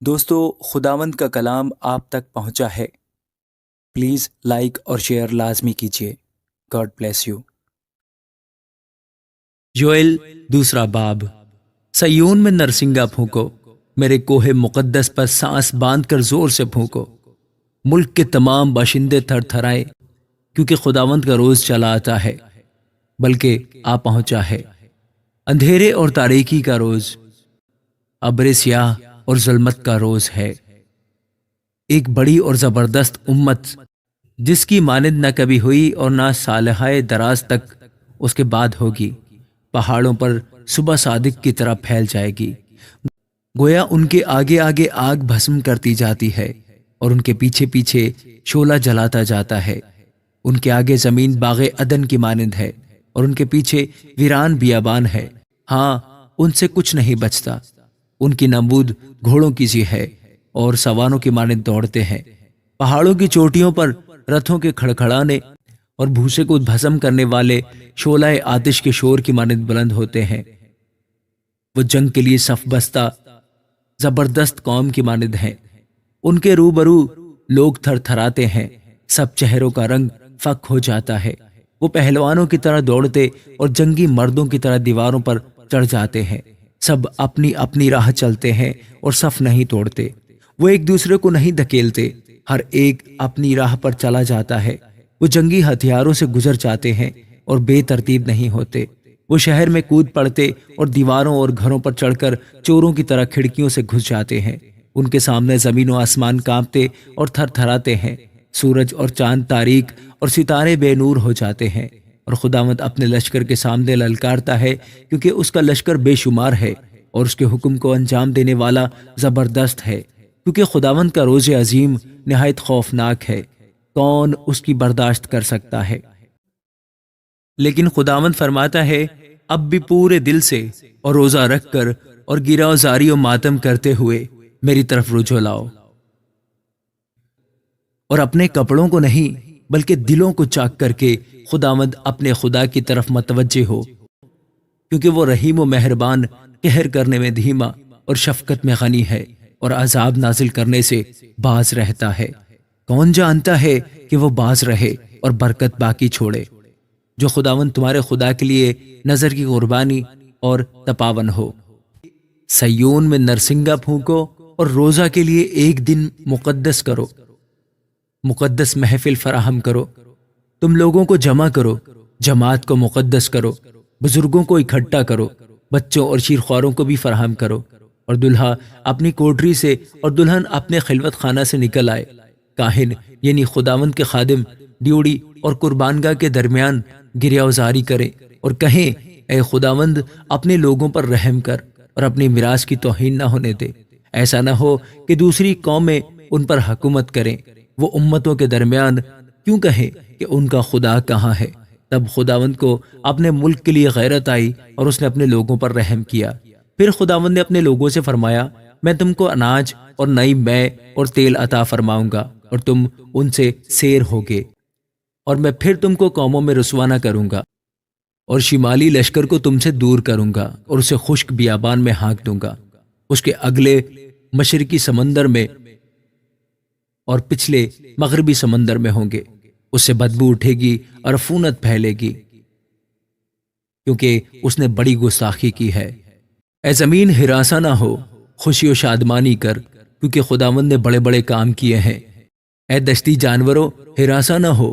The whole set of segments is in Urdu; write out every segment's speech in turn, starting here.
دوستو، خداوند کا کلام آپ تک پہنچا ہے۔ پلیز لائک اور شیئر لازمی کیجیے۔ God bless you. یوئیل دوسرا باب۔ سیون میں نرسنگا پھونکو، میرے کوہ مقدس پر سانس باندھ کر زور سے پھونکو۔ ملک کے تمام باشندے تھر تھرائے، کیونکہ خداوند کا روز چلا آتا ہے، بلکہ آ پہنچا ہے۔ اندھیرے اور تاریکی کا روز، ابر سیاہ اور ظلمت کا روز ہے۔ ایک بڑی اور زبردست امت، جس کی مانند نہ کبھی ہوئی اور نہ سالہائے دراز تک اس کے بعد ہوگی، پہاڑوں پر صبح صادق کی طرح پھیل جائے گی، گویا ان کے آگے آگے آگ بھسم کرتی جاتی ہے اور ان کے پیچھے پیچھے شعلہ جلاتا جاتا ہے۔ ان کے آگے زمین باغ عدن کی مانند ہے اور ان کے پیچھے ویران بیابان ہے۔ ہاں، ان سے کچھ نہیں بچتا۔ ان کی نمود گھوڑوں کی سی ہے اور سواروں کی مانند دوڑتے ہیں۔ پہاڑوں کی چوٹیوں پر رتھوں کے کھڑکھڑانے اور بھوسے کو بھسم کرنے والے شعلہ آتش کے شور کی مانند بلند ہوتے ہیں۔ وہ جنگ کے لیے صف بستہ زبردست قوم کی مانند ہیں۔ ان کے روبرو لوگ تھر تھراتے ہیں، سب چہروں کا رنگ فک ہو جاتا ہے۔ وہ پہلوانوں کی طرح دوڑتے اور جنگی مردوں کی طرح دیواروں پر چڑھ جاتے ہیں۔ سب اپنی اپنی راہ چلتے ہیں اور صف نہیں توڑتے۔ وہ ایک دوسرے کو نہیں دھکیلتے، ہر ایک اپنی راہ پر چلا جاتا ہے۔ وہ جنگی ہتھیاروں سے گزر جاتے ہیں اور بے ترتیب نہیں ہوتے۔ وہ شہر میں کود پڑتے اور دیواروں اور گھروں پر چڑھ کر چوروں کی طرح کھڑکیوں سے گھس جاتے ہیں۔ ان کے سامنے زمین و آسمان کانپتے اور تھر تھراتے ہیں۔ سورج اور چاند تاریک اور ستارے بے نور ہو جاتے ہیں، اور خداوند اپنے لشکر کے سامنے للکارتا ہے، کیونکہ اس کا لشکر بے شمار ہے اور اس کے حکم کو انجام دینے والا زبردست ہے۔ کیونکہ خداوند کا روز عظیم نہایت خوفناک ہے، کون اس کی برداشت کر سکتا ہے؟ لیکن خداوند فرماتا ہے، اب بھی پورے دل سے اور روزہ رکھ کر اور گرہ زاری و ماتم کرتے ہوئے میری طرف رجوع لاؤ، اور اپنے کپڑوں کو نہیں بلکہ دلوں کو چاک کر کے خداوند اپنے خدا کی طرف متوجہ ہو، کیونکہ وہ رحیم و مہربان، قہر کرنے میں دھیما اور شفقت میں غنی ہے، اور عذاب نازل کرنے سے باز رہتا ہے۔ کون جانتا ہے کہ وہ باز رہے اور برکت باقی چھوڑے؟ جو خداوند تمہارے خدا کے لیے نظر کی قربانی اور تپاون ہو۔ سیون میں نرسنگا پھونکو اور روزہ کے لیے ایک دن مقدس کرو، مقدس محفل فراہم کرو۔ تم لوگوں کو جمع کرو، جماعت کو مقدس کرو، بزرگوں کو اکٹھا کرو، بچوں اور شیرخواروں کو بھی فراہم کرو، اور دلہا اپنی کوٹری سے اور دلہن اپنے خلوت خانہ سے نکل آئے۔ کاہن یعنی خداوند کے خادم ڈیوڑی اور قربانگاہ کے درمیان گریہ وزاری کریں اور کہیں، اے خداوند اپنے لوگوں پر رحم کر اور اپنی میراث کی توہین نہ ہونے دے۔ ایسا نہ ہو کہ دوسری قومیں ان پر حکومت کریں۔ وہ امتوں کے درمیان کیوں کہیں کہ ان کا خدا کہاں ہے؟ تب خداوند کو اپنے ملک کے لیے غیرت آئی اور اس نے اپنے لوگوں پر رحم کیا۔ پھر خداوند نے اپنے لوگوں سے فرمایا، میں تم کو اناج اور نئی مے اور تیل عطا فرماؤں گا، اور تم ان سے سیر ہوگے، اور میں پھر تم کو قوموں میں رسوا نہ کروں گا، اور شمالی لشکر کو تم سے دور کروں گا اور اسے خشک بیابان میں ہانک دوں گا۔ اس کے اگلے مشرقی سمندر میں اور پچھلے مغربی سمندر میں ہوں گے۔ اس سے بدبو اٹھے گی اور عفونت پھیلے گی، کیونکہ اس نے بڑی گستاخی کی ہے۔ اے زمین ہراساں نہ ہو، خوشی و شادمانی کر، کیونکہ خداوند نے بڑے بڑے کام کیے ہیں۔ اے دشتی جانوروں ہراساں نہ ہو،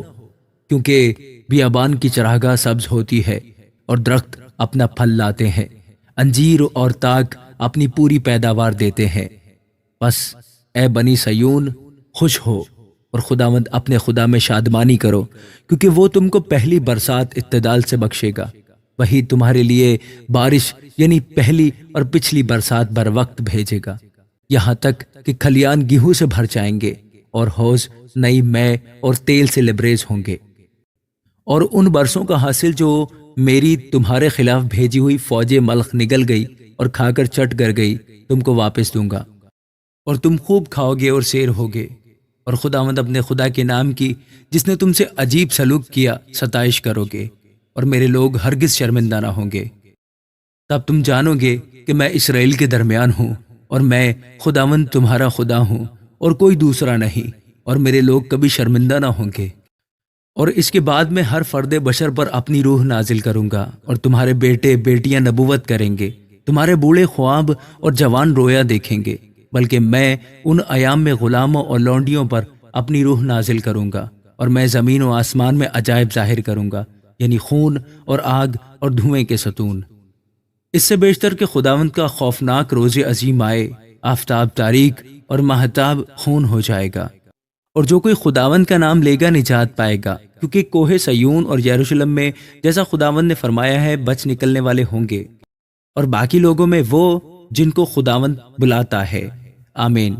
کیونکہ بیابان کی چراگاہ سبز ہوتی ہے اور درخت اپنا پھل لاتے ہیں، انجیر اور تاک اپنی پوری پیداوار دیتے ہیں۔ بس اے بنی سیون خوش ہو اور خداوند اپنے خدا میں شادمانی کرو، کیونکہ وہ تم کو پہلی برسات اعتدال سے بخشے گا۔ وہی تمہارے لیے بارش یعنی پہلی اور پچھلی برسات بر وقت بھیجے گا، یہاں تک کہ کھلیان گیہوں سے بھر جائیں گے اور حوض نئی مے اور تیل سے لبریز ہوں گے۔ اور ان برسوں کا حاصل جو میری تمہارے خلاف بھیجی ہوئی فوج ملخ نگل گئی اور کھا کر چٹ کر گئی، تم کو واپس دوں گا، اور تم خوب کھاؤ گے اور سیر ہوگے۔ اور خداوند اپنے خدا کے نام کی، جس نے تم سے عجیب سلوک کیا، ستائش کرو گے، اور میرے لوگ ہرگز شرمندہ نہ ہوں گے۔ تب تم جانو گے کہ میں اسرائیل کے درمیان ہوں اور میں خداوند تمہارا خدا ہوں اور کوئی دوسرا نہیں، اور میرے لوگ کبھی شرمندہ نہ ہوں گے۔ اور اس کے بعد میں ہر فرد بشر پر اپنی روح نازل کروں گا، اور تمہارے بیٹے بیٹیاں نبوت کریں گے، تمہارے بوڑھے خواب اور جوان رویا دیکھیں گے، بلکہ میں ان ایام میں غلاموں اور لونڈیوں پر اپنی روح نازل کروں گا، اور میں زمین و آسمان میں عجائب ظاہر کروں گا، یعنی خون اور آگ اور دھوئیں کے ستون۔ اس سے بیشتر کہ خداوند کا خوفناک روز عظیم آئے، آفتاب تاریک اور ماہتاب خون ہو جائے گا، اور جو کوئی خداوند کا نام لے گا نجات پائے گا، کیونکہ کوہ سیون اور یروشلم میں جیسا خداوند نے فرمایا ہے بچ نکلنے والے ہوں گے، اور باقی لوگوں میں وہ جن کو خداوند بلاتا ہے۔ آمین۔